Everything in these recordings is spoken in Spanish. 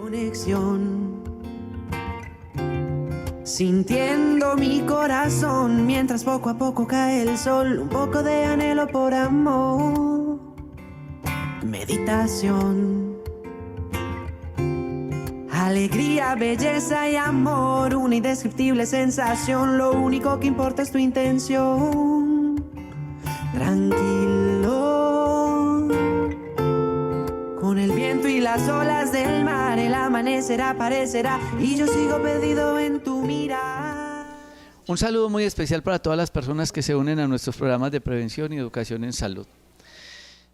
Conexión, sintiendo mi corazón mientras poco a poco cae el sol, un poco de anhelo por amor, meditación, alegría, belleza y amor, una indescriptible sensación, lo único que importa es tu intención, tranquilo, con el viento y las olas del mar, el amanecer aparecerá y yo sigo perdido en tu mirada. Un saludo muy especial para todas las personas que se unen a nuestros programas de prevención y educación en salud.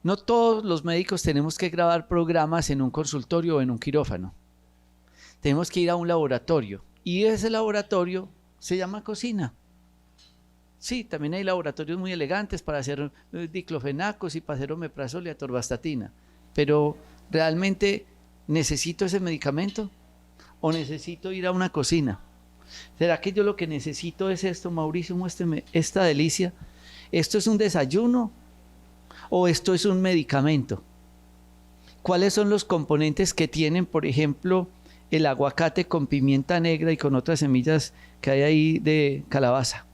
No todos los médicos tenemos que grabar programas en un consultorio o en un quirófano. Tenemos que ir a un laboratorio y ese laboratorio se llama cocina. Sí, también hay laboratorios muy elegantes para hacer diclofenacos y para hacer omeprazol y atorvastatina, pero ¿realmente necesito ese medicamento o necesito ir a una cocina? ¿Será que yo lo que necesito es esto, Mauricio? Muéstrame esta delicia. ¿Esto es un desayuno o esto es un medicamento? ¿Cuáles son los componentes que tienen, por ejemplo, el aguacate con pimienta negra y con otras semillas que hay ahí de calabaza?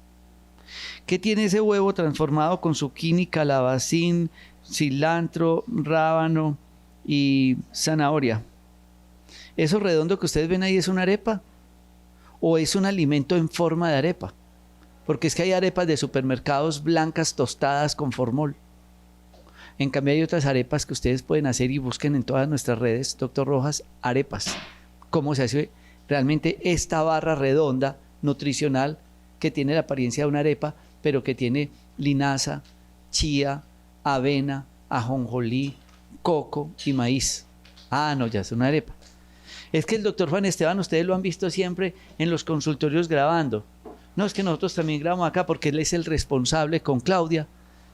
¿Qué tiene ese huevo transformado con zucchini, calabacín, cilantro, rábano y zanahoria? ¿Eso redondo que ustedes ven ahí es una arepa? ¿O es un alimento en forma de arepa? Porque es que hay arepas de supermercados blancas tostadas con formol. En cambio hay otras arepas que ustedes pueden hacer y busquen en todas nuestras redes, Dr. Rojas, arepas. ¿Cómo se hace realmente esta barra redonda nutricional que tiene la apariencia de una arepa, pero que tiene linaza, chía, avena, ajonjolí, coco y maíz? Ah, no, ya es una arepa. Es que el doctor Juan Esteban, ustedes lo han visto siempre en los consultorios grabando. No, es que nosotros también grabamos acá porque él es el responsable con Claudia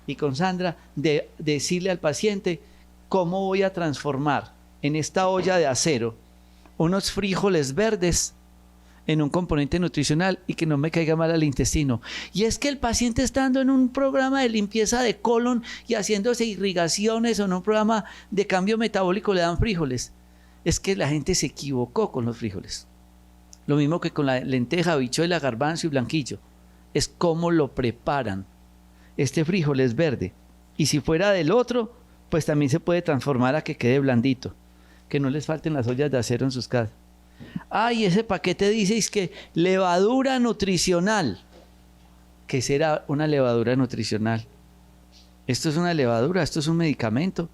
y con Sandra de decirle al paciente cómo voy a transformar en esta olla de acero unos frijoles verdes en un componente nutricional y que no me caiga mal al intestino. Y es que el paciente estando en un programa de limpieza de colon y haciéndose irrigaciones o en un programa de cambio metabólico le dan frijoles. Es que la gente se equivocó con los frijoles. Lo mismo que con la lenteja, habichuela, garbanzo y blanquillo. Es cómo lo preparan. Este frijol es verde. Y si fuera del otro, pues también se puede transformar a que quede blandito. Que no les falten las ollas de acero en sus casas. Y ese paquete dice es que levadura nutricional. ¿Qué será una levadura nutricional? ¿Esto es una levadura? ¿Esto es un medicamento?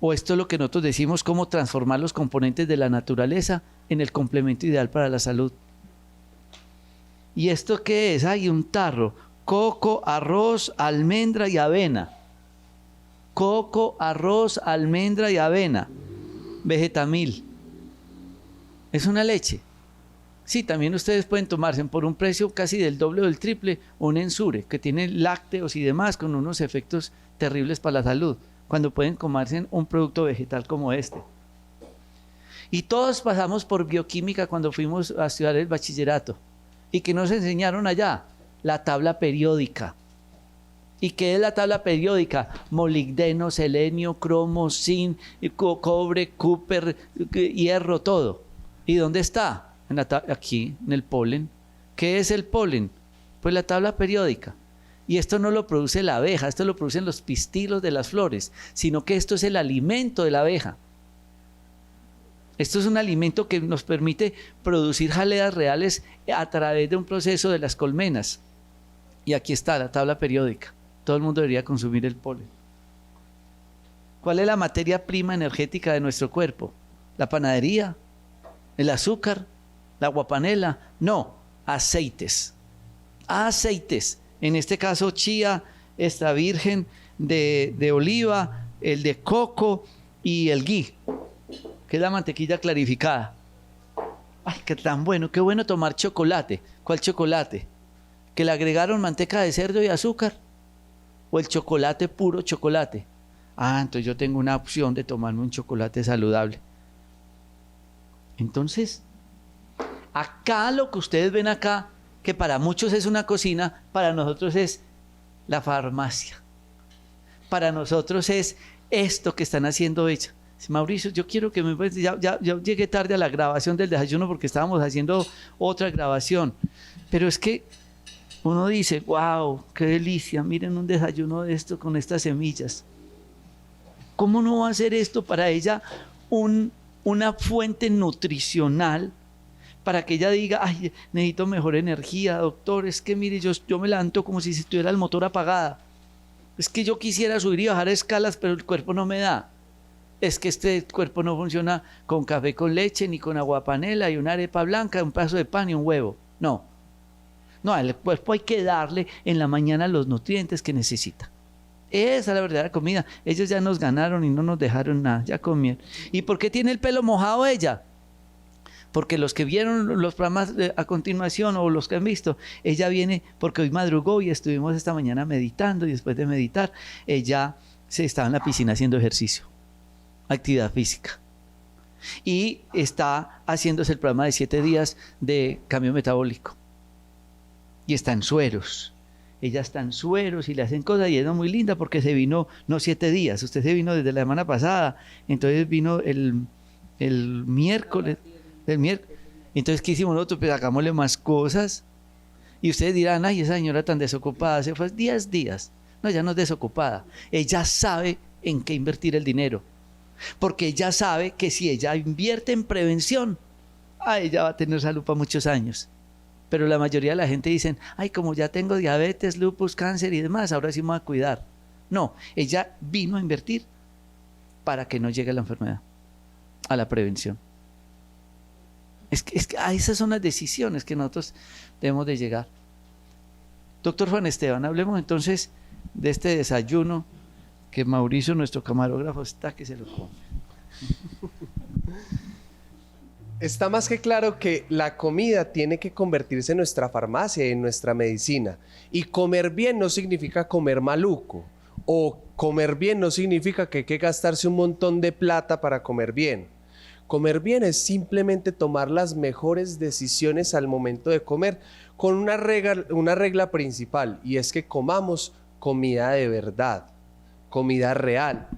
¿O esto es lo que nosotros decimos, cómo transformar los componentes de la naturaleza en el complemento ideal para la salud? ¿Y esto qué es? Hay un tarro, coco, arroz, almendra y avena. Coco, arroz, almendra y avena. Vegetamil. ¿Es una leche? Sí, también ustedes pueden tomarse por un precio casi del doble o del triple un Ensure, que tiene lácteos y demás con unos efectos terribles para la salud, cuando pueden comerse un producto vegetal como este. Y todos pasamos por bioquímica cuando fuimos a estudiar el bachillerato. ¿Y que nos enseñaron allá? La tabla periódica. ¿Y qué es la tabla periódica? Molibdeno, selenio, cromo, zinc, cobre, cúper, hierro, todo. ¿Y dónde está? Aquí, en el polen. ¿Qué es el polen? Pues la tabla periódica. Y esto no lo produce la abeja, esto lo producen los pistilos de las flores, sino que esto es el alimento de la abeja. Esto es un alimento que nos permite producir jaleas reales a través de un proceso de las colmenas. Y aquí está la tabla periódica. Todo el mundo debería consumir el polen. ¿Cuál es la materia prima energética de nuestro cuerpo? ¿La panadería? ¿El azúcar? ¿La guapanela? No, aceites. Aceites. En este caso, chía, extra virgen de oliva, el de coco y el ghee, que es la mantequilla clarificada. ¡Ay, qué tan bueno! ¡Qué bueno tomar chocolate! ¿Cuál chocolate? ¿Que le agregaron manteca de cerdo y azúcar? ¿O el chocolate puro chocolate? Entonces yo tengo una opción de tomarme un chocolate saludable. Entonces, acá lo que ustedes ven acá, que para muchos es una cocina, para nosotros es la farmacia. Para nosotros es esto que están haciendo Dice, Mauricio, yo quiero que me... Ya llegué tarde a la grabación del desayuno porque estábamos haciendo otra grabación. Pero es que uno dice, wow, qué delicia, miren un desayuno de esto con estas semillas. ¿Cómo no va a ser esto para ella una fuente nutricional para que ella diga, ay, necesito mejor energía, doctor, es que mire, yo me levanto como si estuviera el motor apagada. Es que yo quisiera subir y bajar escalas, pero el cuerpo no me da. Es que este cuerpo no funciona con café con leche, ni con agua panela y una arepa blanca, un pedazo de pan y un huevo. No, al cuerpo hay que darle en la mañana los nutrientes que necesita. Esa es la verdadera comida. Ellos ya nos ganaron y no nos dejaron nada, ya comieron. ¿Y por qué tiene el pelo mojado ella? Porque los que vieron los programas a continuación o los que han visto, ella viene porque hoy madrugó y estuvimos esta mañana meditando y después de meditar, ella se estaba en la piscina haciendo ejercicio, actividad física. Y está haciéndose el programa de 7 días de cambio metabólico. Y está en sueros. Ella está en sueros y le hacen cosas y es muy linda porque se vino, no 7 días, usted se vino desde la semana pasada, entonces vino el miércoles, entonces ¿qué hicimos nosotros? Pues hagámosle más cosas y ustedes dirán, ay, esa señora tan desocupada, se fue 10 días, no, ella no es desocupada, ella sabe en qué invertir el dinero, porque ella sabe que si ella invierte en prevención, ella va a tener salud para muchos años. Pero la mayoría de la gente dicen, ay, como ya tengo diabetes, lupus, cáncer y demás, ahora sí me voy a cuidar. No, ella vino a invertir para que no llegue la enfermedad, a la prevención. Es que esas son las decisiones que nosotros debemos de llegar. Doctor Juan Esteban, hablemos entonces de este desayuno que Mauricio, nuestro camarógrafo, está que se lo come. Está más que claro que la comida tiene que convertirse en nuestra farmacia y en nuestra medicina. Y comer bien no significa comer maluco. O comer bien no significa que hay que gastarse un montón de plata para comer bien. Comer bien es simplemente tomar las mejores decisiones al momento de comer con una regla principal, y es que comamos comida de verdad, comida real.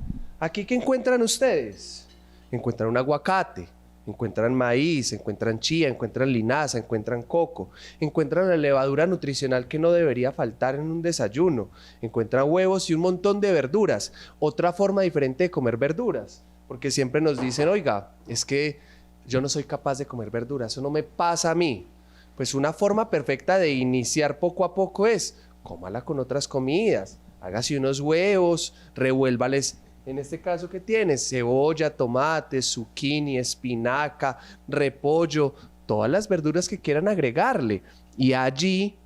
¿Aquí qué encuentran ustedes? Encuentran un aguacate, encuentran maíz, encuentran chía, encuentran linaza, encuentran coco, encuentran la levadura nutricional que no debería faltar en un desayuno, encuentran huevos y un montón de verduras. Otra forma diferente de comer verduras, porque siempre nos dicen, oiga, es que yo no soy capaz de comer verduras, eso no me pasa a mí. Pues una forma perfecta de iniciar poco a poco es, cómala con otras comidas, hágase unos huevos, revuélvales. En este caso, ¿qué tienes? Cebolla, tomate, zucchini, espinaca, repollo, todas las verduras que quieran agregarle. Y allí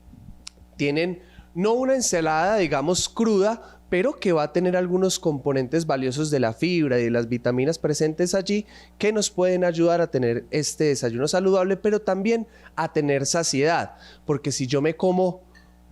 tienen no una ensalada, digamos, cruda, pero que va a tener algunos componentes valiosos de la fibra y de las vitaminas presentes allí que nos pueden ayudar a tener este desayuno saludable, pero también a tener saciedad. Porque si yo me como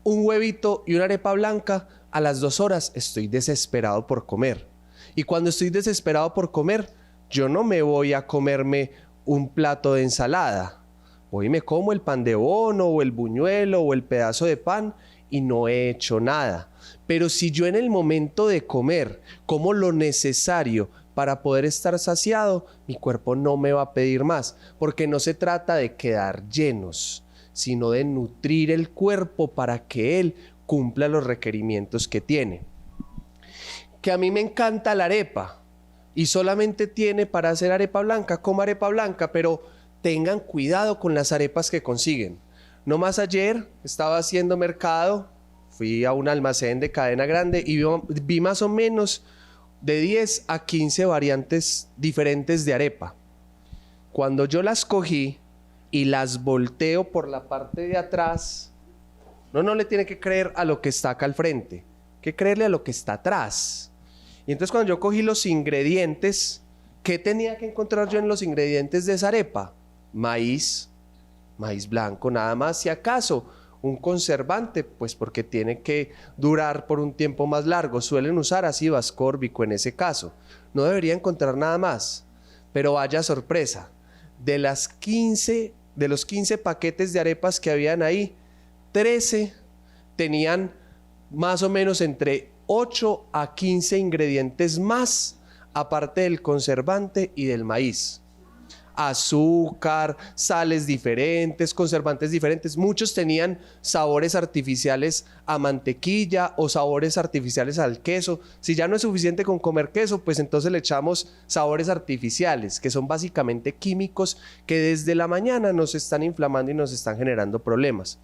un huevito y una arepa blanca, a las 2 horas estoy desesperado por comer. Y cuando estoy desesperado por comer, yo no me voy a comerme un plato de ensalada. Voy y me como el pan de bono o el buñuelo o el pedazo de pan y no he hecho nada. Pero si yo en el momento de comer como lo necesario para poder estar saciado, mi cuerpo no me va a pedir más, porque no se trata de quedar llenos, sino de nutrir el cuerpo para que él cumpla los requerimientos que tiene. Que a mí me encanta la arepa y solamente tiene para hacer arepa blanca, coma arepa blanca, pero tengan cuidado con las arepas que consiguen. No más ayer estaba haciendo mercado, fui a un almacén de cadena grande y vi más o menos de 10 a 15 variantes diferentes de arepa. Cuando yo las cogí y las volteo por la parte de atrás, no le tiene que creer a lo que está acá al frente, hay que creerle a lo que está atrás. Y entonces cuando yo cogí los ingredientes, ¿qué tenía que encontrar yo en los ingredientes de esa arepa? Maíz blanco, nada más, si acaso un conservante, pues porque tiene que durar por un tiempo más largo. Suelen usar ácido ascórbico en ese caso. No debería encontrar nada más. Pero vaya sorpresa, de los 15 paquetes de arepas que habían ahí, 13 tenían más o menos entre 8 a 15 ingredientes más aparte del conservante y del maíz. Azúcar, sales diferentes, conservantes diferentes. Muchos tenían sabores artificiales a mantequilla o sabores artificiales al queso. Si ya no es suficiente con comer queso, pues entonces le echamos sabores artificiales, que son básicamente químicos que desde la mañana nos están inflamando y nos están generando problemas.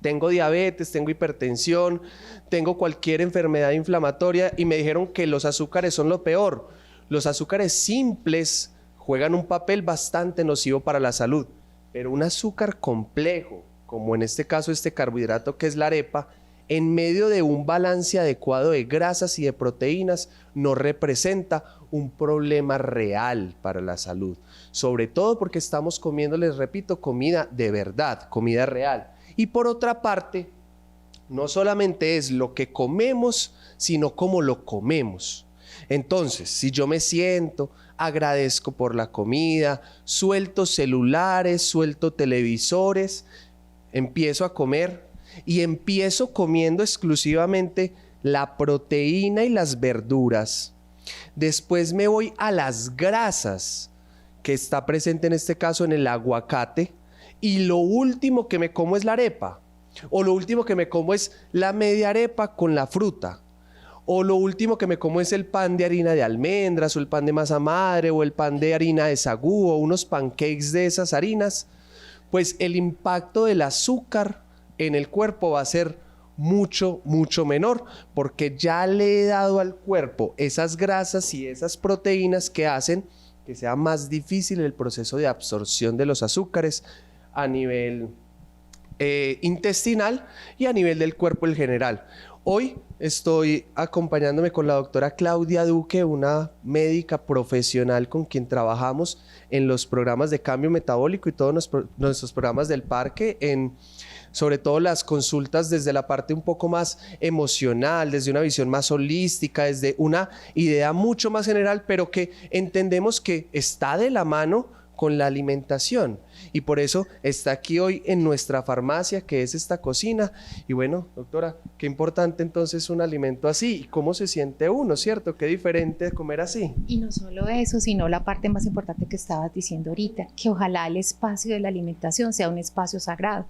Tengo diabetes, tengo hipertensión, tengo cualquier enfermedad inflamatoria y me dijeron que los azúcares son lo peor. Los azúcares simples juegan un papel bastante nocivo para la salud, pero un azúcar complejo, como en este caso este carbohidrato que es la arepa, en medio de un balance adecuado de grasas y de proteínas, no representa un problema real para la salud, sobre todo porque estamos comiendo, les repito, comida de verdad, comida real. Y por otra parte, no solamente es lo que comemos, sino cómo lo comemos. Entonces, si yo me siento, agradezco por la comida, suelto celulares, suelto televisores, empiezo a comer y empiezo comiendo exclusivamente la proteína y las verduras. Después me voy a las grasas, que está presente en este caso en el aguacate, y lo último que me como es la arepa, o lo último que me como es la media arepa con la fruta. O lo último que me como es el pan de harina de almendras, o el pan de masa madre, o el pan de harina de sagú, o unos pancakes de esas harinas, pues el impacto del azúcar en el cuerpo va a ser mucho, mucho menor, porque ya le he dado al cuerpo esas grasas y esas proteínas que hacen que sea más difícil el proceso de absorción de los azúcares a nivel intestinal y a nivel del cuerpo en general. Hoy estoy acompañándome con la doctora Claudia Duque, una médica profesional con quien trabajamos en los programas de cambio metabólico y todos nuestros programas del parque, sobre todo las consultas desde la parte un poco más emocional, desde una visión más holística, desde una idea mucho más general, pero que entendemos que está de la mano con la alimentación, y por eso está aquí hoy en nuestra farmacia, que es esta cocina. Y bueno, doctora, qué importante entonces un alimento así, y cómo se siente uno, ¿cierto? Qué diferente de comer así. Y no solo eso, sino la parte más importante que estabas diciendo ahorita, que ojalá el espacio de la alimentación sea un espacio sagrado,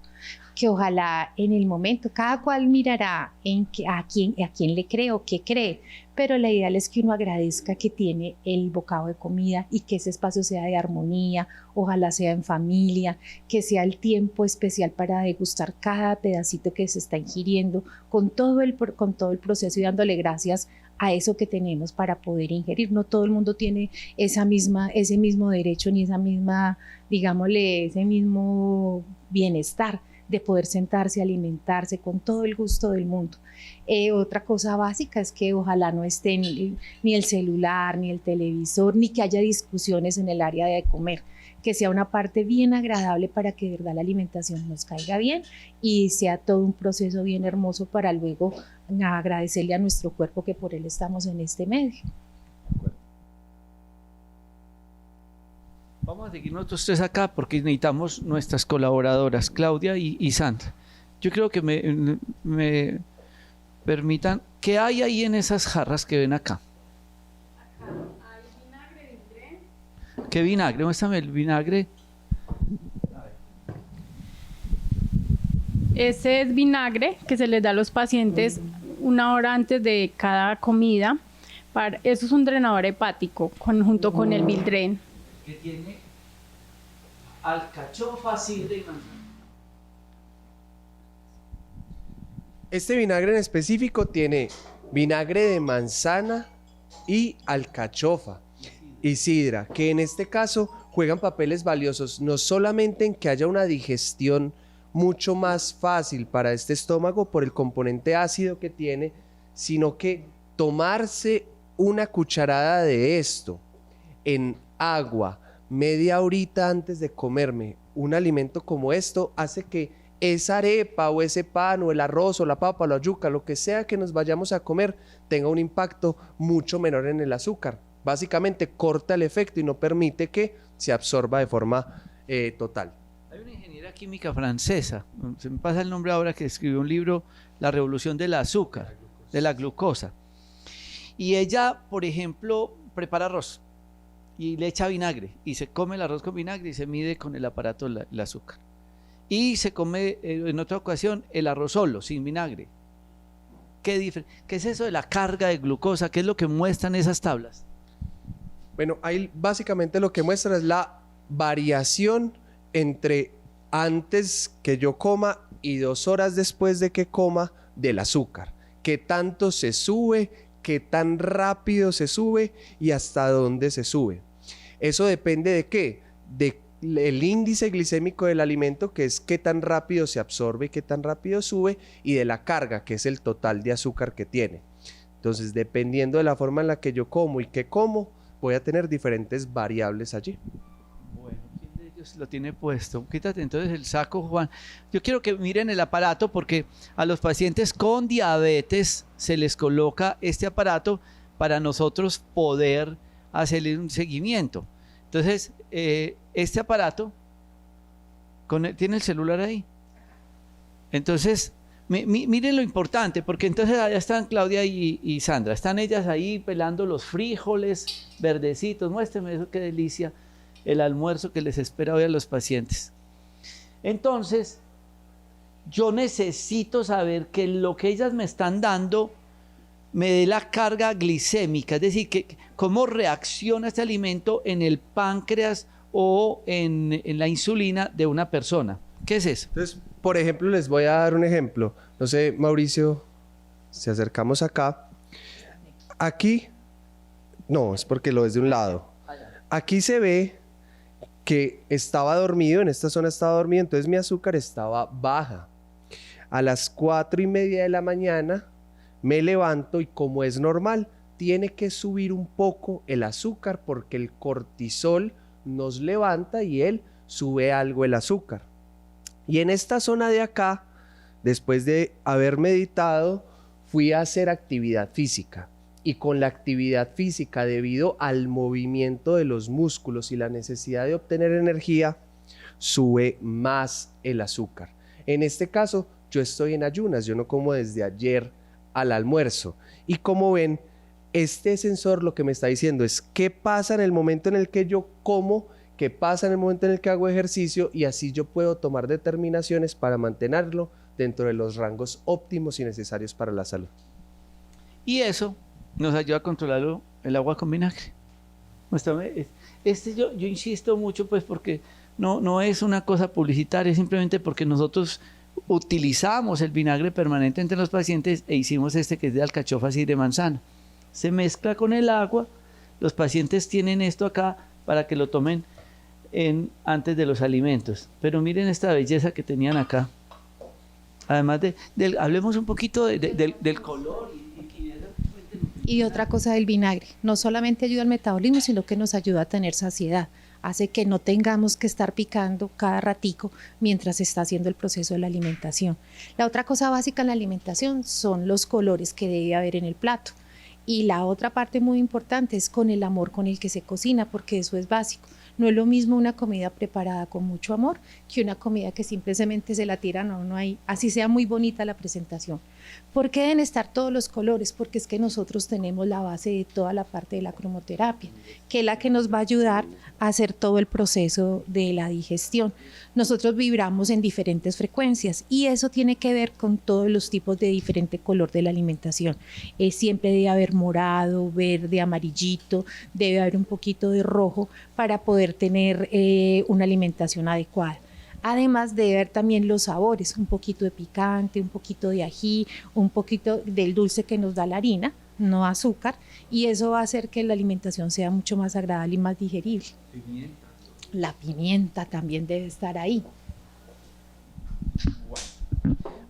que ojalá en el momento, cada cual mirará a quién le cree o qué cree, pero la ideal es que uno agradezca que tiene el bocado de comida y que ese espacio sea de armonía, ojalá sea en familia, que sea el tiempo especial para degustar cada pedacito que se está ingiriendo con todo el proceso y dándole gracias a eso que tenemos para poder ingerir. No todo el mundo tiene ese mismo derecho ni esa misma, digámosle, ese mismo bienestar de poder sentarse a alimentarse con todo el gusto del mundo. Otra cosa básica es que ojalá no esté ni el celular, ni el televisor, ni que haya discusiones en el área de comer, que sea una parte bien agradable para que de verdad la alimentación nos caiga bien y sea todo un proceso bien hermoso para luego agradecerle a nuestro cuerpo que por él estamos en este medio. Vamos a seguir nosotros tres acá porque necesitamos nuestras colaboradoras, Claudia y Sandra. Yo creo que me permitan, ¿qué hay ahí en esas jarras que ven acá? Acá hay vinagre de Indre. ¿Qué vinagre? Muéstrame el vinagre. Ese es vinagre que se les da a los pacientes una hora antes de cada comida. Eso es un drenador hepático junto con el Bildren. Que tiene alcachofa, sidra y manzana. Este vinagre en específico tiene vinagre de manzana y alcachofa y sidra, que en este caso juegan papeles valiosos, no solamente en que haya una digestión mucho más fácil para este estómago por el componente ácido que tiene, sino que tomarse una cucharada de esto en agua media horita antes de comerme un alimento como esto hace que esa arepa o ese pan o el arroz o la papa o la yuca, lo que sea que nos vayamos a comer, tenga un impacto mucho menor en el azúcar. Básicamente corta el efecto y no permite que se absorba de forma total. Hay una ingeniera química francesa, se me pasa el nombre ahora, que escribió un libro, La revolución del azúcar, de la glucosa. Y ella, por ejemplo, prepara arroz y le echa vinagre y se come el arroz con vinagre y se mide con el aparato el azúcar. Y se come en otra ocasión el arroz solo, sin vinagre. ¿Qué es eso de la carga de glucosa? ¿Qué es lo que muestran esas tablas? Bueno, ahí básicamente lo que muestra es la variación entre antes que yo coma y 2 horas después de que coma del azúcar. Qué tanto se sube, qué tan rápido se sube y hasta dónde se sube. Eso depende de qué, del índice glicémico del alimento, que es qué tan rápido se absorbe y qué tan rápido sube, y de la carga, que es el total de azúcar que tiene. Entonces, dependiendo de la forma en la que yo como y qué como, voy a tener diferentes variables allí. Bueno, ¿quién de ellos lo tiene puesto? Quítate entonces el saco, Juan. Yo quiero que miren el aparato, porque a los pacientes con diabetes se les coloca este aparato para nosotros poder hacerle un seguimiento. Entonces, este aparato tiene el celular ahí. Entonces, miren lo importante, porque entonces allá están Claudia y Sandra, están ellas ahí pelando los frijoles verdecitos. Muéstrenme eso, qué delicia, el almuerzo que les espera hoy a los pacientes. Entonces, yo necesito saber que lo que ellas me están dando me dé la carga glicémica, es decir, que cómo reacciona este alimento en el páncreas o en la insulina de una persona. ¿Qué es eso? Entonces, por ejemplo, les voy a dar un ejemplo. No sé, Mauricio, si acercamos acá. Aquí, no, es porque lo es de un lado. Aquí se ve que estaba dormido, en esta zona estaba dormido, entonces mi azúcar estaba baja. A las 4:30 de la mañana me levanto y, como es normal, tiene que subir un poco el azúcar porque el cortisol nos levanta y él sube algo el azúcar. Y en esta zona de acá, después de haber meditado, fui a hacer actividad física. Y con la actividad física, debido al movimiento de los músculos y la necesidad de obtener energía, sube más el azúcar. En este caso, yo estoy en ayunas, yo no como desde ayer al almuerzo. Y como ven, este sensor lo que me está diciendo es qué pasa en el momento en el que yo como, qué pasa en el momento en el que hago ejercicio, y así yo puedo tomar determinaciones para mantenerlo dentro de los rangos óptimos y necesarios para la salud. Y eso nos ayuda a controlar el agua con vinagre. Yo insisto mucho, pues, porque no es una cosa publicitaria, simplemente porque nosotros utilizamos el vinagre permanente entre los pacientes e hicimos que es de alcachofas y de manzana. Se mezcla con el agua, los pacientes tienen esto acá para que lo tomen antes de los alimentos. Pero miren esta belleza que tenían acá. Además hablemos un poquito del color. Y otra cosa del vinagre, no solamente ayuda al metabolismo, sino que nos ayuda a tener saciedad. Hace que no tengamos que estar picando cada ratico mientras se está haciendo el proceso de la alimentación. La otra cosa básica en la alimentación son los colores que debe haber en el plato. Y la otra parte muy importante es con el amor con el que se cocina, porque eso es básico. No es lo mismo una comida preparada con mucho amor que una comida que simplemente se la tiran a uno ahí, así sea muy bonita la presentación. ¿Por qué deben estar todos los colores? Porque es que nosotros tenemos la base de toda la parte de la cromoterapia, que es la que nos va a ayudar a hacer todo el proceso de la digestión. Nosotros vibramos en diferentes frecuencias y eso tiene que ver con todos los tipos de diferente color de la alimentación. Siempre debe haber morado, verde, amarillito, debe haber un poquito de rojo para poder tener una alimentación adecuada. Además de ver también los sabores, un poquito de picante, un poquito de ají, un poquito del dulce que nos da la harina, no azúcar, y eso va a hacer que la alimentación sea mucho más agradable y más digerible. ¿Pimienta? La pimienta también debe estar ahí.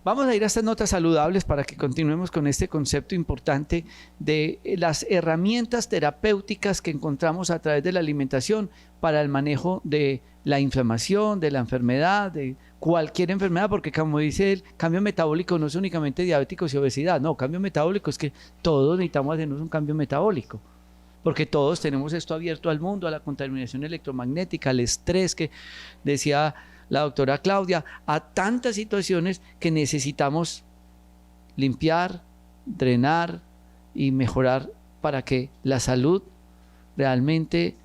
Vamos a ir a estas notas saludables para que continuemos con este concepto importante de las herramientas terapéuticas que encontramos a través de la alimentación para el manejo de la inflamación, de la enfermedad, de cualquier enfermedad, porque como dice el cambio metabólico no es únicamente diabéticos y obesidad, no, cambio metabólico es que todos necesitamos hacernos un cambio metabólico, porque todos tenemos esto abierto al mundo, a la contaminación electromagnética, al estrés que decía la doctora Claudia, a tantas situaciones que necesitamos limpiar, drenar y mejorar para que la salud realmente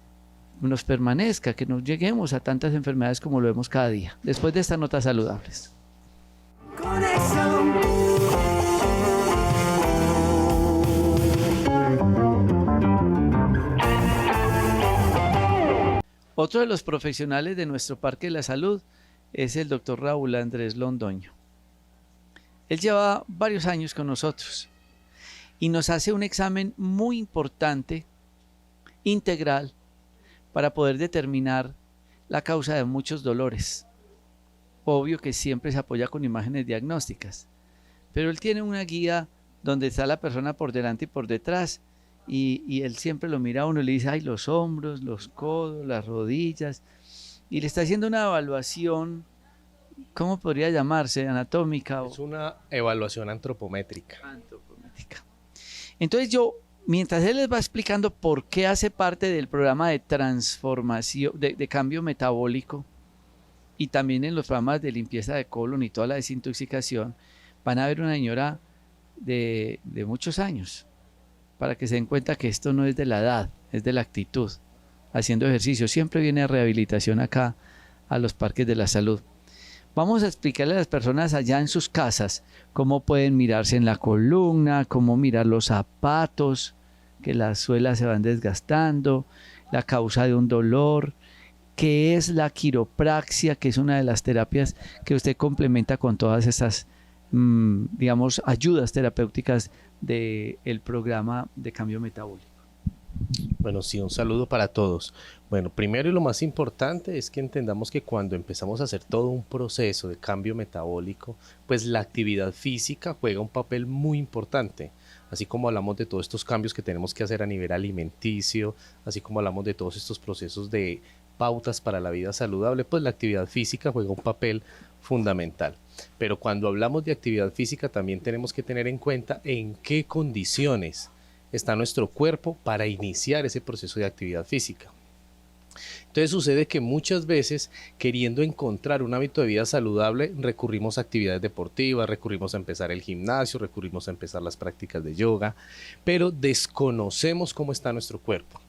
nos permanezca, que no lleguemos a tantas enfermedades como lo vemos cada día. Después de estas notas saludables. Conexión. Otro de los profesionales de nuestro Parque de la Salud es el doctor Raúl Andrés Londoño. Él lleva varios años con nosotros y nos hace un examen muy importante, integral, para poder determinar la causa de muchos dolores. Obvio que siempre se apoya con imágenes diagnósticas, pero él tiene una guía donde está la persona por delante y por detrás, y él siempre lo mira a uno y le dice, ay, los hombros, los codos, las rodillas, y le está haciendo una evaluación, ¿cómo podría llamarse? ¿Anatómica? Es una evaluación antropométrica. Antropométrica. Entonces yo, mientras él les va explicando por qué hace parte del programa de transformación, de cambio metabólico, y también en los programas de limpieza de colon y toda la desintoxicación, van a ver una señora de muchos años, para que se den cuenta que esto no es de la edad, es de la actitud, haciendo ejercicio. Siempre viene rehabilitación acá a los parques de la salud. Vamos a explicarle a las personas allá en sus casas cómo pueden mirarse en la columna, cómo mirar los zapatos, que las suelas se van desgastando, la causa de un dolor, qué es la quiropraxia, que es una de las terapias que usted complementa con todas esas, digamos, ayudas terapéuticas del programa de cambio metabólico. Bueno, sí, un saludo para todos. Bueno, primero y lo más importante es que entendamos que cuando empezamos a hacer todo un proceso de cambio metabólico, pues la actividad física juega un papel muy importante. Así como hablamos de todos estos cambios que tenemos que hacer a nivel alimenticio, así como hablamos de todos estos procesos de pautas para la vida saludable, pues la actividad física juega un papel fundamental. Pero cuando hablamos de actividad física también tenemos que tener en cuenta en qué condiciones está nuestro cuerpo para iniciar ese proceso de actividad física. Entonces sucede que muchas veces, queriendo encontrar un hábito de vida saludable, recurrimos a actividades deportivas, recurrimos a empezar el gimnasio, recurrimos a empezar las prácticas de yoga, pero desconocemos cómo está nuestro cuerpo.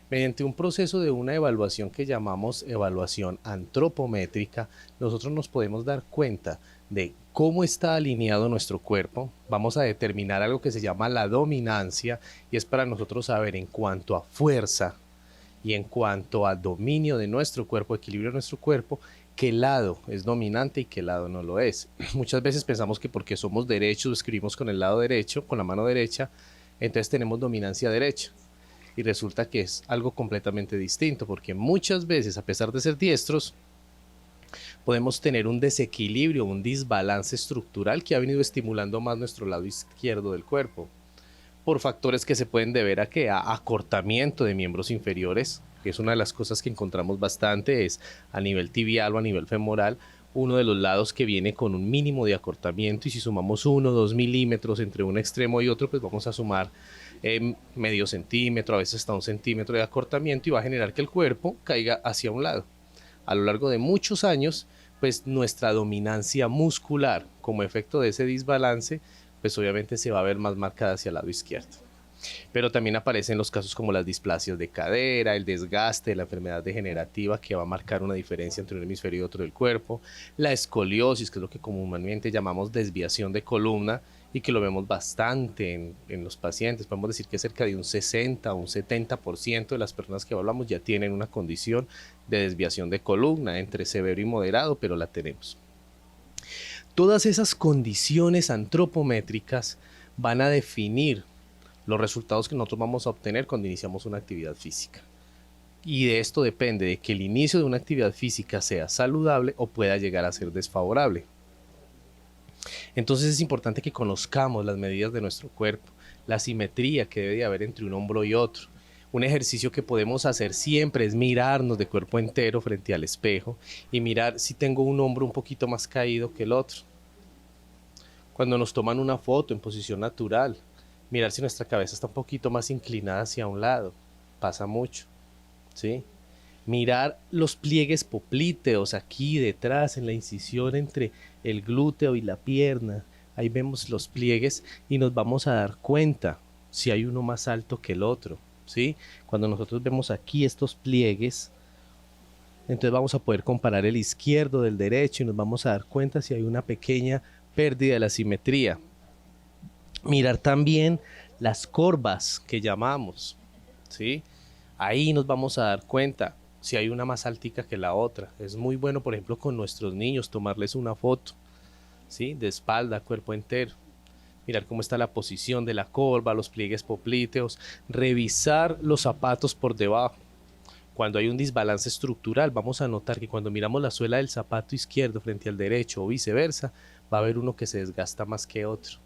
Mediante un proceso de una evaluación que llamamos evaluación antropométrica, nosotros nos podemos dar cuenta de cómo está alineado nuestro cuerpo. Vamos a determinar algo que se llama la dominancia, y es para nosotros saber en cuanto a fuerza y en cuanto a dominio de nuestro cuerpo, equilibrio de nuestro cuerpo, qué lado es dominante y qué lado no lo es. Muchas veces pensamos que porque somos derechos, escribimos con el lado derecho, con la mano derecha, entonces tenemos dominancia derecha. Y resulta que es algo completamente distinto, porque muchas veces, a pesar de ser diestros, podemos tener un desequilibrio, un desbalance estructural que ha venido estimulando más nuestro lado izquierdo del cuerpo, por factores que se pueden deber a acortamiento de miembros inferiores, que es una de las cosas que encontramos bastante, es a nivel tibial o a nivel femoral, uno de los lados que viene con un mínimo de acortamiento, y si sumamos 1 o 2 milímetros entre un extremo y otro, pues vamos a sumar medio centímetro, a veces hasta 1 centímetro de acortamiento, y va a generar que el cuerpo caiga hacia un lado. A lo largo de muchos años, pues nuestra dominancia muscular como efecto de ese desbalance, pues obviamente se va a ver más marcada hacia el lado izquierdo. Pero también aparecen los casos como las displasias de cadera, el desgaste, la enfermedad degenerativa, que va a marcar una diferencia entre un hemisferio y otro del cuerpo, la escoliosis, que es lo que comúnmente llamamos desviación de columna, y que lo vemos bastante en los pacientes. Podemos decir que cerca de un 60 o un 70% de las personas que hablamos ya tienen una condición de desviación de columna, entre severo y moderado, pero la tenemos. Todas esas condiciones antropométricas van a definir los resultados que nosotros vamos a obtener cuando iniciamos una actividad física. Y de esto depende de que el inicio de una actividad física sea saludable o pueda llegar a ser desfavorable. Entonces es importante que conozcamos las medidas de nuestro cuerpo, la simetría que debe de haber entre un hombro y otro. Un ejercicio que podemos hacer siempre es mirarnos de cuerpo entero frente al espejo y mirar si tengo un hombro un poquito más caído que el otro. Cuando nos toman una foto en posición natural, mirar si nuestra cabeza está un poquito más inclinada hacia un lado, pasa mucho, ¿sí? Mirar los pliegues poplíteos aquí detrás en la incisión entre el glúteo y la pierna, ahí vemos los pliegues y nos vamos a dar cuenta si hay uno más alto que el otro, ¿sí? Cuando nosotros vemos aquí estos pliegues, entonces vamos a poder comparar el izquierdo del derecho y nos vamos a dar cuenta si hay una pequeña pérdida de la simetría. Mirar también las corvas que llamamos, ¿sí? Ahí nos vamos a dar cuenta si hay una más altica que la otra. Es muy bueno, por ejemplo, con nuestros niños tomarles una foto, ¿sí? De espalda, cuerpo entero. Mirar cómo está la posición de la corva, los pliegues poplíteos, revisar los zapatos por debajo. Cuando hay un desbalance estructural, vamos a notar que cuando miramos la suela del zapato izquierdo frente al derecho o viceversa, va a haber uno que se desgasta más que otro.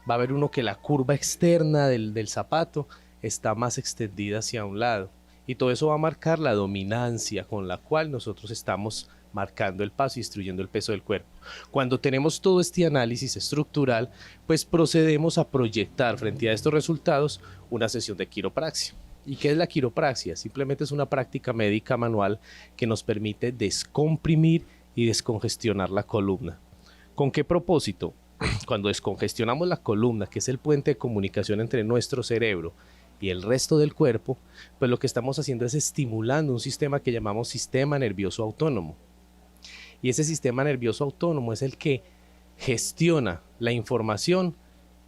Va a haber uno que la curva externa del zapato está más extendida hacia un lado. Y todo eso va a marcar la dominancia con la cual nosotros estamos marcando el paso y distribuyendo el peso del cuerpo. Cuando tenemos todo este análisis estructural, pues procedemos a proyectar frente a estos resultados una sesión de quiropraxia. ¿Y qué es la quiropraxia? Simplemente es una práctica médica manual que nos permite descomprimir y descongestionar la columna. ¿Con qué propósito? Cuando descongestionamos la columna, que es el puente de comunicación entre nuestro cerebro y el resto del cuerpo, pues lo que estamos haciendo es estimulando un sistema que llamamos sistema nervioso autónomo. Y ese sistema nervioso autónomo es el que gestiona la información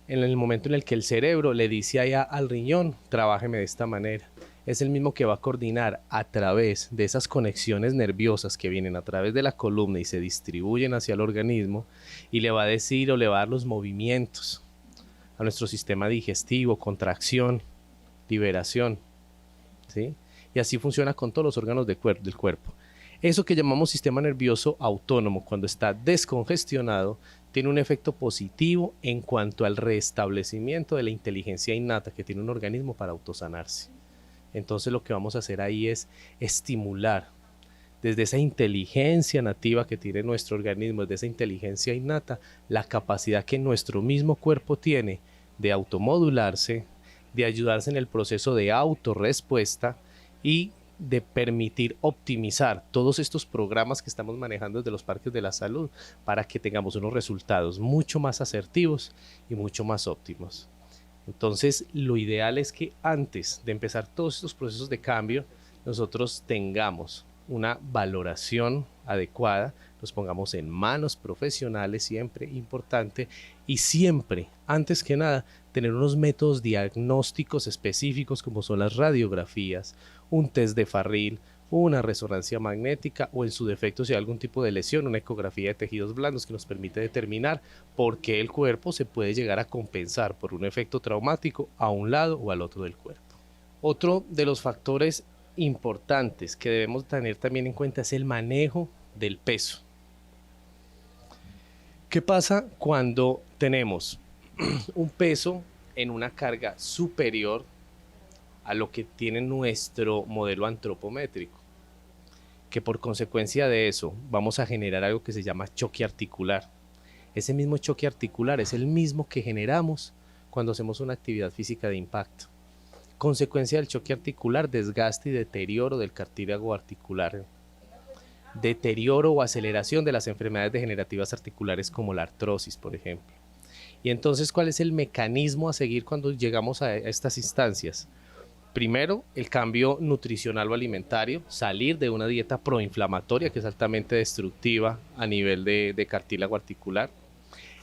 en el momento en el que el cerebro le dice allá al riñón, trabájeme de esta manera. Es el mismo que va a coordinar a través de esas conexiones nerviosas que vienen a través de la columna y se distribuyen hacia el organismo, y le va a decir o le va a dar los movimientos a nuestro sistema digestivo, contracción, liberación, ¿sí? Y así funciona con todos los órganos del cuerpo. Eso que llamamos sistema nervioso autónomo, cuando está descongestionado, tiene un efecto positivo en cuanto al restablecimiento de la inteligencia innata que tiene un organismo para autosanarse. Entonces lo que vamos a hacer ahí es estimular desde esa inteligencia nativa que tiene nuestro organismo, desde esa inteligencia innata, la capacidad que nuestro mismo cuerpo tiene de automodularse, de ayudarse en el proceso de autorrespuesta y de permitir optimizar todos estos programas que estamos manejando desde los parques de la salud para que tengamos unos resultados mucho más asertivos y mucho más óptimos. Entonces, lo ideal es que antes de empezar todos estos procesos de cambio, nosotros tengamos una valoración adecuada, nos pongamos en manos profesionales, siempre importante, y siempre, antes que nada, tener unos métodos diagnósticos específicos como son las radiografías, un test de Farril, una resonancia magnética o en su defecto si hay algún tipo de lesión, una ecografía de tejidos blandos que nos permite determinar por qué el cuerpo se puede llegar a compensar por un efecto traumático a un lado o al otro del cuerpo. Otro de los factores importantes que debemos tener también en cuenta es el manejo del peso. ¿Qué pasa cuando tenemos un peso en una carga superior a lo que tiene nuestro modelo antropométrico? Que por consecuencia de eso vamos a generar algo que se llama choque articular. Ese mismo choque articular es el mismo que generamos cuando hacemos una actividad física de impacto. Consecuencia del choque articular, desgaste y deterioro del cartílago articular, deterioro o aceleración de las enfermedades degenerativas articulares como la artrosis, por ejemplo. Y entonces, ¿cuál es el mecanismo a seguir cuando llegamos a estas instancias? Primero, el cambio nutricional o alimentario, salir de una dieta proinflamatoria que es altamente destructiva a nivel de cartílago articular,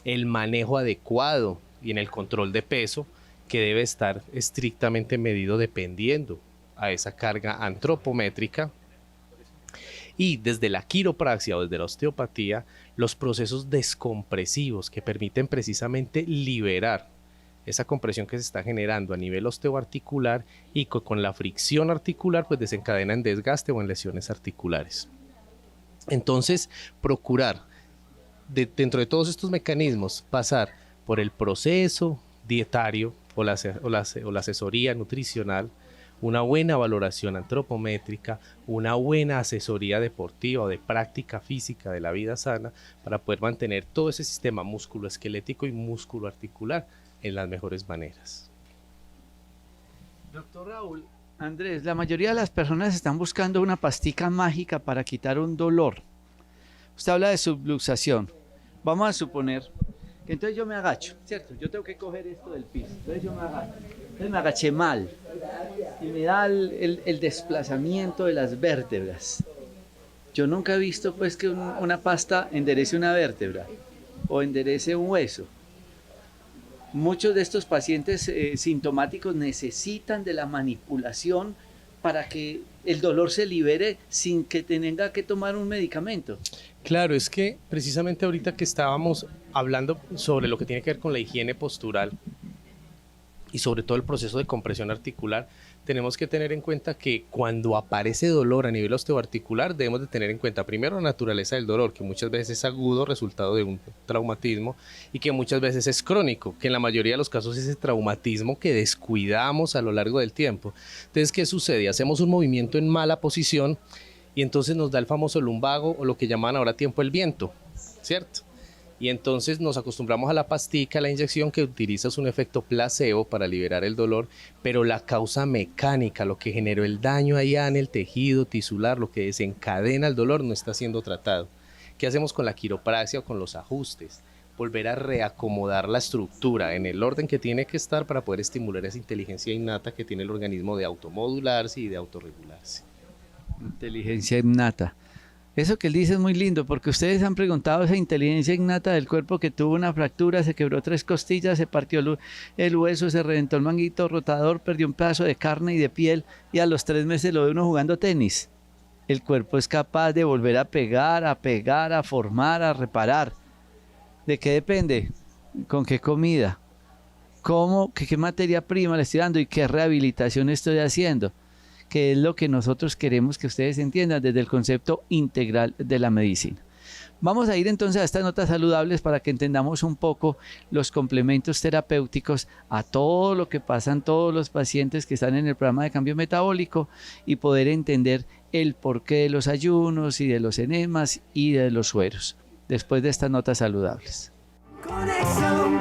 el manejo adecuado y en el control de peso, que debe estar estrictamente medido dependiendo a esa carga antropométrica, y desde la quiropraxia o desde la osteopatía, los procesos descompresivos que permiten precisamente liberar esa compresión que se está generando a nivel osteoarticular y con la fricción articular pues desencadena en desgaste o en lesiones articulares. Entonces, procurar dentro de todos estos mecanismos pasar por el proceso dietario o la asesoría nutricional, una buena valoración antropométrica, una buena asesoría deportiva o de práctica física de la vida sana para poder mantener todo ese sistema músculo-esquelético y músculo-articular en las mejores maneras. Doctor Raúl, Andrés, la mayoría de las personas están buscando una pastica mágica para quitar un dolor. Usted habla de subluxación. Vamos a suponer que entonces yo me agacho, ¿cierto? Yo tengo que coger esto del piso, entonces yo me agacho. Entonces me agaché mal y me da el desplazamiento de las vértebras. Yo nunca he visto pues que una pasta enderece una vértebra o enderece un hueso. Muchos de estos pacientes sintomáticos necesitan de la manipulación para que el dolor se libere sin que tenga que tomar un medicamento. Claro, es que precisamente ahorita que estábamos hablando sobre lo que tiene que ver con la higiene postural y sobre todo el proceso de compresión articular, tenemos que tener en cuenta que cuando aparece dolor a nivel osteoarticular debemos de tener en cuenta primero la naturaleza del dolor, que muchas veces es agudo, resultado de un traumatismo, y que muchas veces es crónico, que en la mayoría de los casos es ese traumatismo que descuidamos a lo largo del tiempo. Entonces, ¿qué sucede? Hacemos un movimiento en mala posición y entonces nos da el famoso lumbago o lo que llaman ahora tiempo el viento, ¿cierto? Y entonces nos acostumbramos a la pastica, a la inyección que utiliza un efecto placebo para liberar el dolor, pero la causa mecánica, lo que generó el daño allá en el tejido tisular, lo que desencadena el dolor, no está siendo tratado. ¿Qué hacemos con la quiropraxia o con los ajustes? Volver a reacomodar la estructura en el orden que tiene que estar para poder estimular esa inteligencia innata que tiene el organismo de automodularse y de autorregularse. Inteligencia innata. Eso que él dice es muy lindo, porque ustedes han preguntado esa inteligencia innata del cuerpo que tuvo una fractura, se quebró 3 costillas, se partió el hueso, se reventó el manguito rotador, perdió un pedazo de carne y de piel, y a los 3 meses lo ve uno jugando tenis. El cuerpo es capaz de volver a pegar, a formar, a reparar. ¿De qué depende? ¿Con qué comida? ¿Cómo? ¿Qué materia prima le estoy dando? ¿Y qué rehabilitación estoy haciendo? Que es lo que nosotros queremos que ustedes entiendan desde el concepto integral de la medicina. Vamos a ir entonces a estas notas saludables para que entendamos un poco los complementos terapéuticos a todo lo que pasan todos los pacientes que están en el programa de cambio metabólico y poder entender el porqué de los ayunos y de los enemas y de los sueros, después de estas notas saludables. Conexión.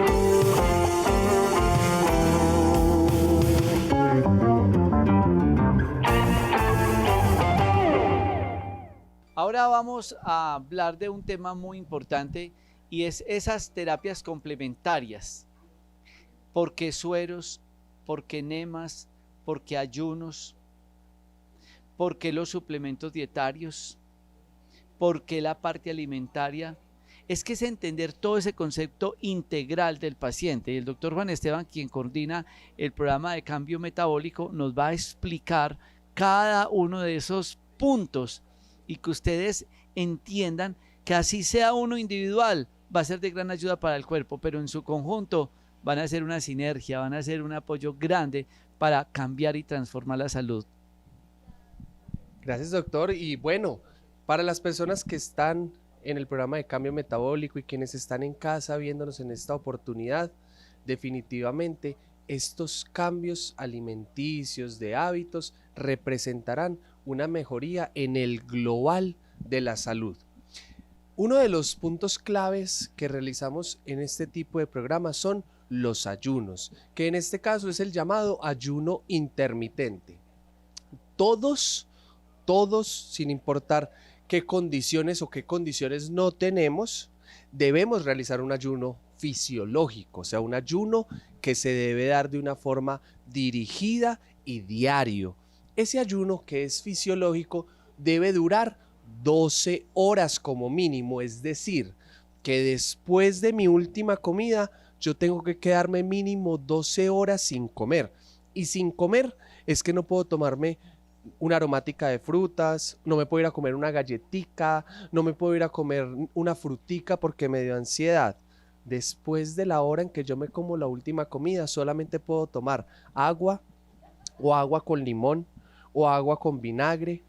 Ahora vamos a hablar de un tema muy importante y es esas terapias complementarias. ¿Por qué sueros? ¿Por qué enemas? ¿Por qué ayunos? ¿Por qué los suplementos dietarios? ¿Por qué la parte alimentaria? Es que es entender todo ese concepto integral del paciente. Y el doctor Juan Esteban, quien coordina el programa de cambio metabólico, nos va a explicar cada uno de esos puntos y que ustedes entiendan que así sea uno individual, va a ser de gran ayuda para el cuerpo, pero en su conjunto van a ser una sinergia, van a ser un apoyo grande para cambiar y transformar la salud. Gracias, doctor. Y bueno, para las personas que están en el programa de cambio metabólico y quienes están en casa viéndonos en esta oportunidad, definitivamente estos cambios alimenticios de hábitos representarán una mejoría en el global de la salud. Uno de los puntos claves que realizamos en este tipo de programas son los ayunos, que en este caso es el llamado ayuno intermitente. Todos, sin importar qué condiciones o qué condiciones no tenemos, debemos realizar un ayuno fisiológico, o sea, un ayuno que se debe dar de una forma dirigida y diario. Ese ayuno que es fisiológico debe durar 12 horas como mínimo, es decir, que después de mi última comida yo tengo que quedarme mínimo 12 horas sin comer. Y sin comer es que no puedo tomarme una aromática de frutas, no me puedo ir a comer una galletica, no me puedo ir a comer una frutica porque me dio ansiedad. Después de la hora en que yo me como la última comida, solamente puedo tomar agua o agua con limón o agua con vinagre,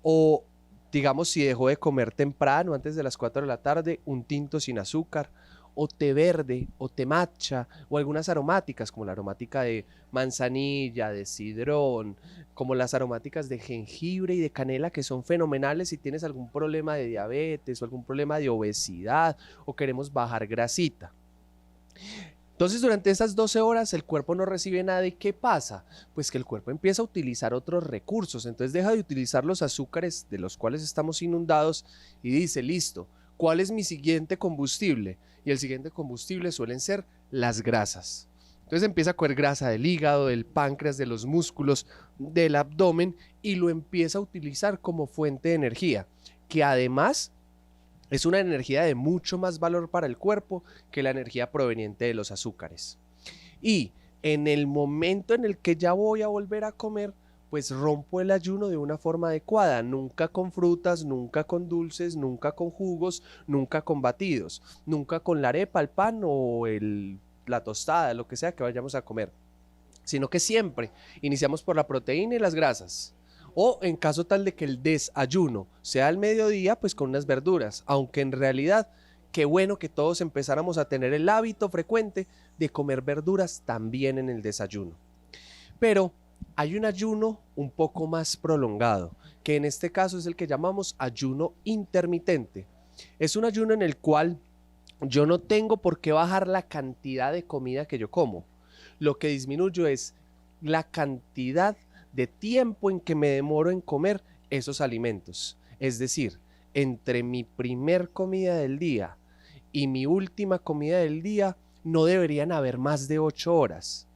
o digamos si dejo de comer temprano, antes de las 4 de la tarde, un tinto sin azúcar, o té verde, o té matcha, o algunas aromáticas como la aromática de manzanilla, de cidrón, como las aromáticas de jengibre y de canela, que son fenomenales si tienes algún problema de diabetes o algún problema de obesidad o queremos bajar grasita. Entonces, durante esas 12 horas el cuerpo no recibe nada. ¿Y qué pasa? Pues que el cuerpo empieza a utilizar otros recursos. Entonces deja de utilizar los azúcares de los cuales estamos inundados y dice, listo, ¿cuál es mi siguiente combustible? Y el siguiente combustible suelen ser las grasas. Entonces empieza a coger grasa del hígado, del páncreas, de los músculos, del abdomen y lo empieza a utilizar como fuente de energía, que además es una energía de mucho más valor para el cuerpo que la energía proveniente de los azúcares. Y en el momento en el que ya voy a volver a comer, pues rompo el ayuno de una forma adecuada, nunca con frutas, nunca con dulces, nunca con jugos, nunca con batidos, nunca con la arepa, el pan o la tostada, lo que sea que vayamos a comer, sino que siempre iniciamos por la proteína y las grasas. O en caso tal de que el desayuno sea al mediodía, pues con unas verduras, aunque en realidad qué bueno que todos empezáramos a tener el hábito frecuente de comer verduras también en el desayuno. Pero hay un ayuno un poco más prolongado, que en este caso es el que llamamos ayuno intermitente. Es un ayuno en el cual yo no tengo por qué bajar la cantidad de comida que yo como. Lo que disminuyo es la cantidad de tiempo en que me demoro en comer esos alimentos. Es decir, entre mi primer comida del día y mi última comida del día no deberían haber más de 8 horas.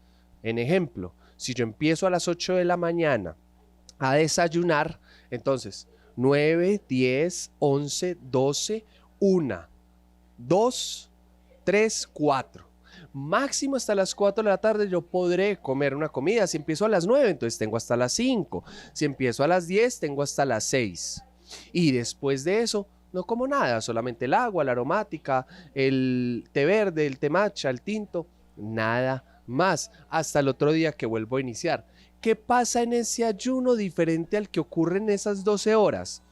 En ejemplo, si yo empiezo a las 8 de la mañana a desayunar, entonces 9, 10, 11, 12, 1, 2, 3, 4. Máximo hasta las 4 de la tarde yo podré comer una comida. Si empiezo a las 9, entonces tengo hasta las 5. Si empiezo a las 10, tengo hasta las 6. Y después de eso, no como nada, solamente el agua, la aromática, el té verde, el té matcha, el tinto, nada más, hasta el otro día que vuelvo a iniciar. ¿Qué pasa en ese ayuno diferente al que ocurre en esas 12 horas?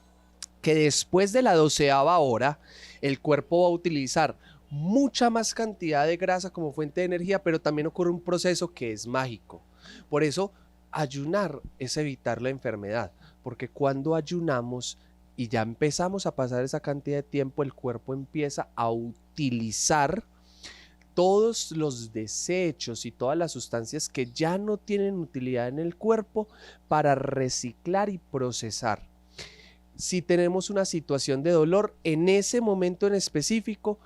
Que después de la 12ª hora, el cuerpo va a utilizar mucha más cantidad de grasa como fuente de energía, pero también ocurre un proceso que es mágico. Por eso, ayunar es evitar la enfermedad, porque cuando ayunamos y ya empezamos a pasar esa cantidad de tiempo, el cuerpo empieza a utilizar todos los desechos y todas las sustancias que ya no tienen utilidad en el cuerpo para reciclar y procesar. Si tenemos una situación de dolor, en ese momento en específico,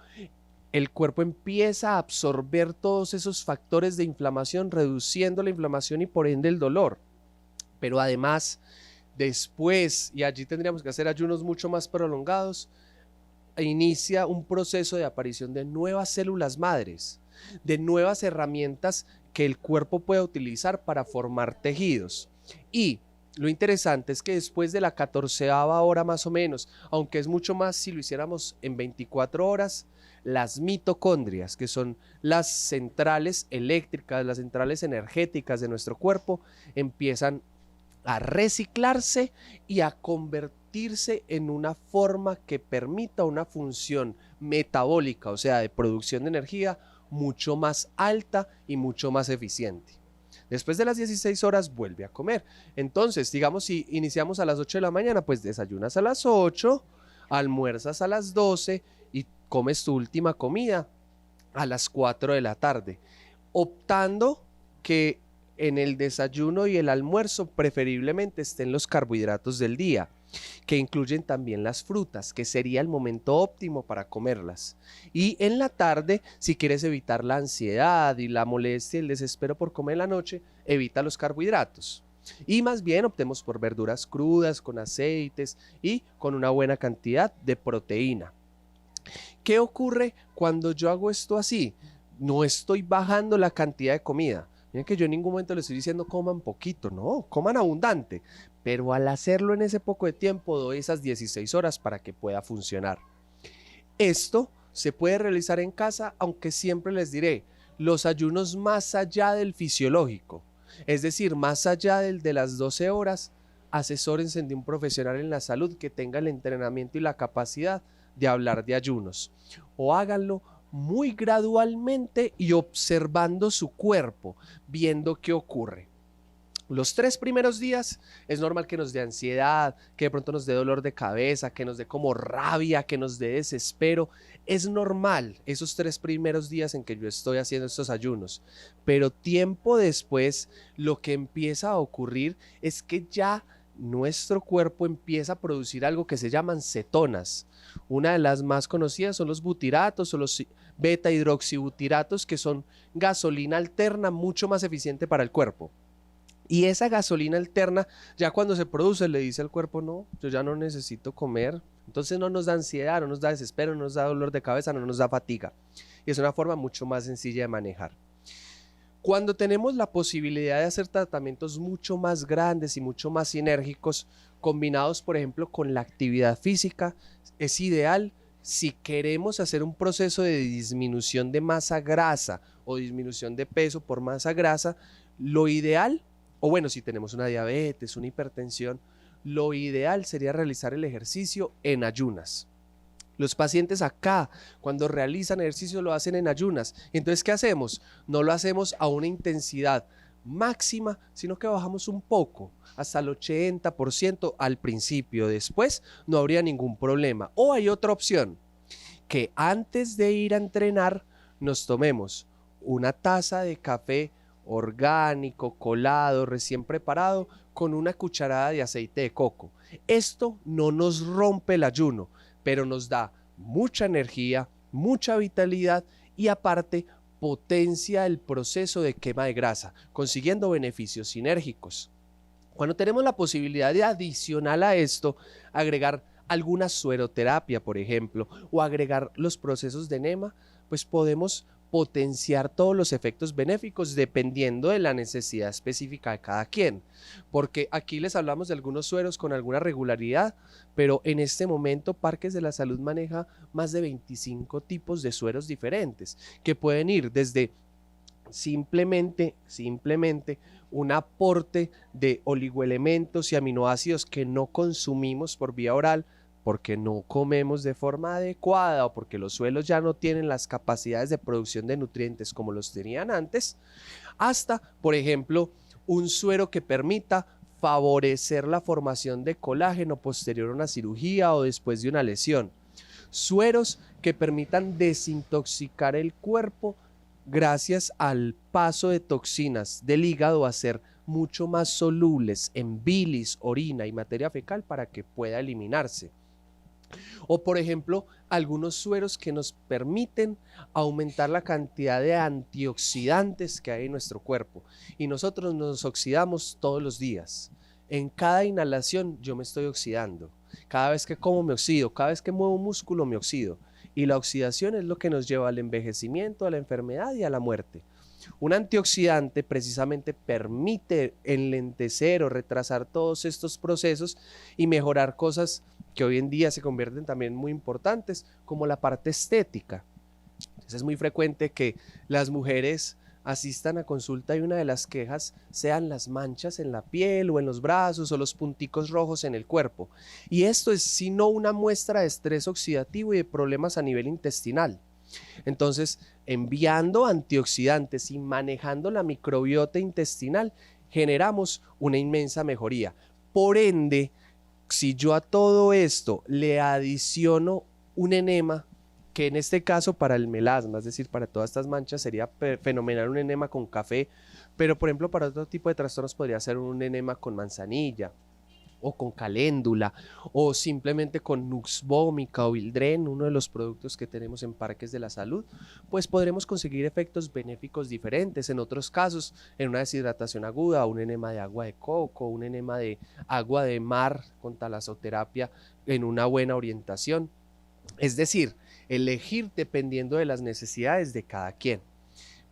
el cuerpo empieza a absorber todos esos factores de inflamación, reduciendo la inflamación y por ende el dolor. Pero además, después, y allí tendríamos que hacer ayunos mucho más prolongados, inicia un proceso de aparición de nuevas células madres, de nuevas herramientas que el cuerpo puede utilizar para formar tejidos. Y lo interesante es que después de la 14ª hora más o menos, aunque es mucho más si lo hiciéramos en 24 horas, las mitocondrias, que son las centrales eléctricas, las centrales energéticas de nuestro cuerpo, empiezan a reciclarse y a convertirse en una forma que permita una función metabólica, o sea, de producción de energía mucho más alta y mucho más eficiente. Después de las 16 horas vuelve a comer. Entonces, digamos, si iniciamos a las 8 de la mañana, pues desayunas a las 8, almuerzas a las 12 y comes tu última comida a las 4 de la tarde, optando que en el desayuno y el almuerzo preferiblemente estén los carbohidratos del día, que incluyen también las frutas, que sería el momento óptimo para comerlas. Y en la tarde, si quieres evitar la ansiedad y la molestia y el desespero por comer en la noche, evita los carbohidratos. Y más bien optemos por verduras crudas, con aceites y con una buena cantidad de proteína. ¿Qué ocurre cuando yo hago esto así? No estoy bajando la cantidad de comida. Miren que yo en ningún momento les estoy diciendo coman poquito, no, coman abundante, pero al hacerlo en ese poco de tiempo doy esas 16 horas para que pueda funcionar. Esto se puede realizar en casa, aunque siempre les diré, los ayunos más allá del fisiológico, es decir, más allá del de las 12 horas, asesórense de un profesional en la salud que tenga el entrenamiento y la capacidad de hablar de ayunos, o háganlo muy gradualmente y observando su cuerpo, viendo qué ocurre. Los 3 primeros días es normal que nos dé ansiedad, que de pronto nos dé dolor de cabeza, que nos dé como rabia, que nos dé desespero. Es normal esos 3 primeros días en que yo estoy haciendo estos ayunos, pero tiempo después lo que empieza a ocurrir es que ya nuestro cuerpo empieza a producir algo que se llaman cetonas. Una de las más conocidas son los butiratos o los beta hidroxibutiratos, que son gasolina alterna mucho más eficiente para el cuerpo. Y esa gasolina alterna, ya cuando se produce, le dice al cuerpo: no, yo ya no necesito comer. Entonces no nos da ansiedad, no nos da desespero, no nos da dolor de cabeza, no nos da fatiga. Y es una forma mucho más sencilla de manejar. Cuando tenemos la posibilidad de hacer tratamientos mucho más grandes y mucho más sinérgicos, combinados por ejemplo con la actividad física, es ideal si queremos hacer un proceso de disminución de masa grasa o disminución de peso por masa grasa. Lo ideal, o bueno, si tenemos una diabetes, una hipertensión, lo ideal sería realizar el ejercicio en ayunas. Los pacientes acá, cuando realizan ejercicio, lo hacen en ayunas. Entonces, ¿qué hacemos? No lo hacemos a una intensidad máxima, sino que bajamos un poco, hasta el 80% al principio. Después no habría ningún problema. O hay otra opción, que antes de ir a entrenar nos tomemos una taza de café orgánico, colado, recién preparado, con una cucharada de aceite de coco. Esto no nos rompe el ayuno, pero nos da mucha energía, mucha vitalidad y aparte potencia el proceso de quema de grasa, consiguiendo beneficios sinérgicos. Cuando tenemos la posibilidad de, adicional a esto, agregar alguna sueroterapia, por ejemplo, o agregar los procesos de enema, pues podemos potenciar todos los efectos benéficos dependiendo de la necesidad específica de cada quien, porque aquí les hablamos de algunos sueros con alguna regularidad, pero en este momento Parques de la Salud maneja más de 25 tipos de sueros diferentes, que pueden ir desde simplemente un aporte de oligoelementos y aminoácidos que no consumimos por vía oral, porque no comemos de forma adecuada o porque los suelos ya no tienen las capacidades de producción de nutrientes como los tenían antes, hasta, por ejemplo, un suero que permita favorecer la formación de colágeno posterior a una cirugía o después de una lesión. Sueros que permitan desintoxicar el cuerpo gracias al paso de toxinas del hígado a ser mucho más solubles en bilis, orina y materia fecal para que pueda eliminarse. O por ejemplo, algunos sueros que nos permiten aumentar la cantidad de antioxidantes que hay en nuestro cuerpo. Y nosotros nos oxidamos todos los días. En cada inhalación yo me estoy oxidando. Cada vez que como me oxido, cada vez que muevo músculo me oxido. Y la oxidación es lo que nos lleva al envejecimiento, a la enfermedad y a la muerte. Un antioxidante precisamente permite enlentecer o retrasar todos estos procesos y mejorar cosas que hoy en día se convierten también muy importantes, como la parte estética. Entonces es muy frecuente que las mujeres asistan a consulta y una de las quejas sean las manchas en la piel o en los brazos o los punticos rojos en el cuerpo. Y esto es sino una muestra de estrés oxidativo y de problemas a nivel intestinal. Entonces, enviando antioxidantes y manejando la microbiota intestinal, generamos una inmensa mejoría. Por ende, si yo a todo esto le adiciono un enema, que en este caso para el melasma, es decir, para todas estas manchas sería fenomenal un enema con café, pero por ejemplo para otro tipo de trastornos podría ser un enema con manzanilla o con caléndula o simplemente con Nux vomica o Bildren, uno de los productos que tenemos en Parques de la Salud, pues podremos conseguir efectos benéficos diferentes. En otros casos, en una deshidratación aguda, un enema de agua de coco, un enema de agua de mar con talasoterapia en una buena orientación. Es decir, elegir dependiendo de las necesidades de cada quien.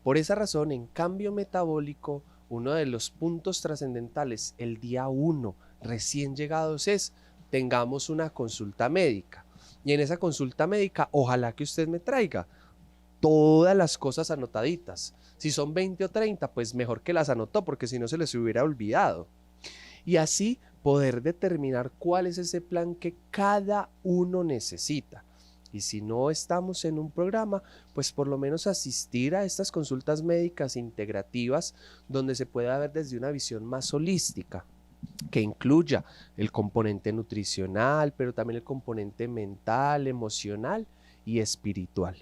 Por esa razón, en cambio metabólico, uno de los puntos trascendentales el día 1 recién llegados es tengamos una consulta médica, y en esa consulta médica ojalá que usted me traiga todas las cosas anotaditas. Si son 20 o 30, pues mejor que las anotó, porque si no se les hubiera olvidado, y así poder determinar cuál es ese plan que cada uno necesita. Y si no estamos en un programa, pues por lo menos asistir a estas consultas médicas integrativas donde se pueda ver desde una visión más holística, que incluya el componente nutricional, pero también el componente mental, emocional y espiritual.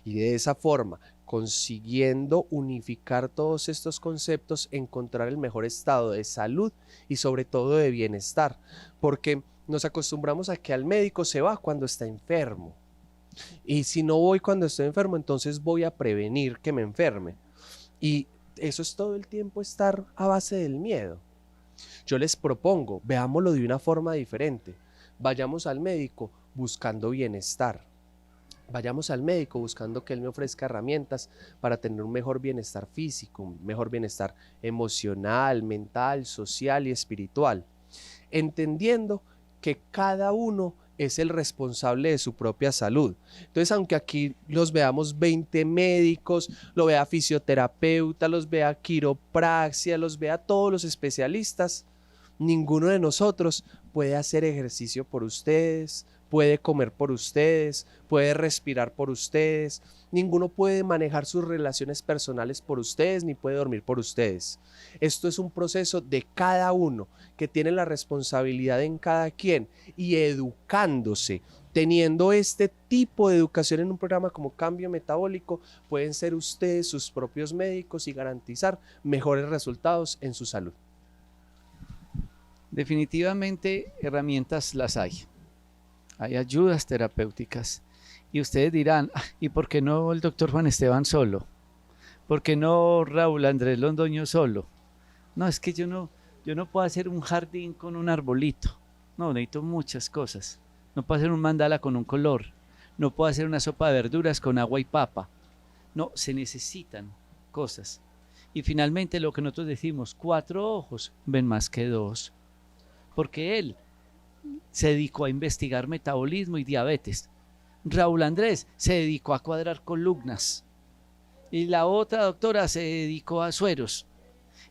Y de esa forma, consiguiendo unificar todos estos conceptos, encontrar el mejor estado de salud y sobre todo de bienestar, porque nos acostumbramos a que al médico se va cuando está enfermo, y si no voy cuando estoy enfermo, entonces voy a prevenir que me enferme, y eso es todo el tiempo estar a base del miedo. Yo les propongo, veámoslo de una forma diferente, vayamos al médico buscando bienestar. Vayamos al médico buscando que él me ofrezca herramientas para tener un mejor bienestar físico, un mejor bienestar emocional, mental, social y espiritual, entendiendo que cada uno es el responsable de su propia salud. Entonces, aunque aquí los veamos 20 médicos, lo vea fisioterapeuta, los vea quiropraxia, los vea todos los especialistas, ninguno de nosotros puede hacer ejercicio por ustedes, puede comer por ustedes, puede respirar por ustedes, ninguno puede manejar sus relaciones personales por ustedes, ni puede dormir por ustedes. Esto es un proceso de cada uno, que tiene la responsabilidad en cada quien, y educándose, teniendo este tipo de educación en un programa como Cambio Metabólico, pueden ser ustedes sus propios médicos y garantizar mejores resultados en su salud. Definitivamente herramientas las hay. Hay ayudas terapéuticas. Y ustedes dirán, ¿y por qué no el doctor Juan Esteban solo? ¿Por qué no Raúl Andrés Londoño solo? No, es que yo no puedo hacer un jardín con un arbolito. No, necesito muchas cosas. No puedo hacer un mandala con un color. No puedo hacer una sopa de verduras con agua y papa. No, se necesitan cosas. Y finalmente lo que nosotros decimos, 4 ojos ven más que 2. Porque él se dedicó a investigar metabolismo y diabetes. Raúl Andrés se dedicó a cuadrar columnas. Y la otra doctora se dedicó a sueros.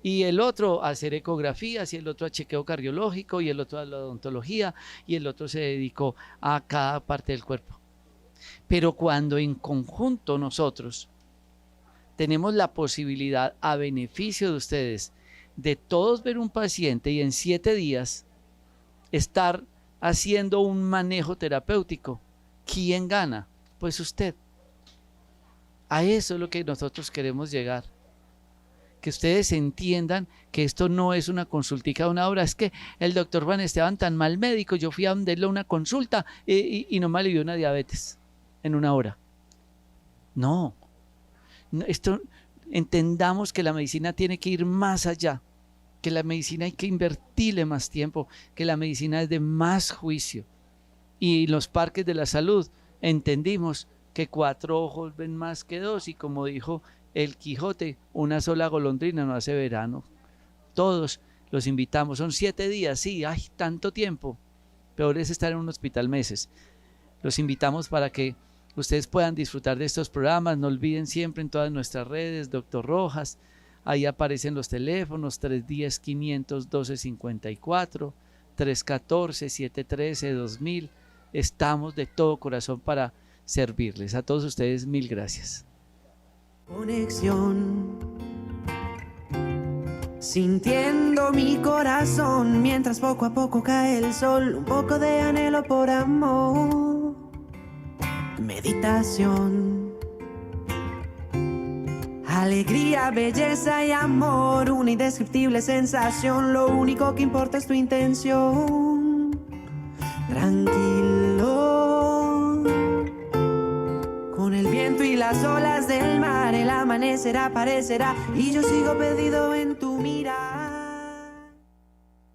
Y el otro a hacer ecografías, y el otro a chequeo cardiológico, y el otro a la odontología, y el otro se dedicó a cada parte del cuerpo. Pero cuando en conjunto nosotros tenemos la posibilidad, a beneficio de ustedes, de todos ver un paciente y en 7 días estar haciendo un manejo terapéutico, ¿quién gana? Pues usted. A eso es lo que nosotros queremos llegar. Que ustedes entiendan que esto no es una consultica de 1 hora. Es que el doctor Juan Esteban, tan mal médico, yo fui a darle una consulta y no me alivió una diabetes en 1 hora. No. Esto, entendamos que la medicina tiene que ir más allá. Que la medicina hay que invertirle más tiempo, que la medicina es de más juicio. Y los parques de la salud entendimos que 4 ojos ven más que 2, y como dijo el Quijote, una sola golondrina no hace verano. Todos los invitamos, son 7 días, sí, hay tanto tiempo, peor es estar en un hospital meses. Los invitamos para que ustedes puedan disfrutar de estos programas. No olviden siempre en todas nuestras redes, Doctor Rojas. Ahí aparecen los teléfonos 310-500-1254, 314-713-2000. Estamos de todo corazón para servirles. A todos ustedes, mil gracias. Conexión, sintiendo mi corazón mientras poco a poco cae el sol, un poco de anhelo por amor, meditación, alegría, belleza y amor, una indescriptible sensación, lo único que importa es tu intención, tranquilo. Con el viento y las olas del mar, el amanecer aparecerá y yo sigo perdido en tu mirada.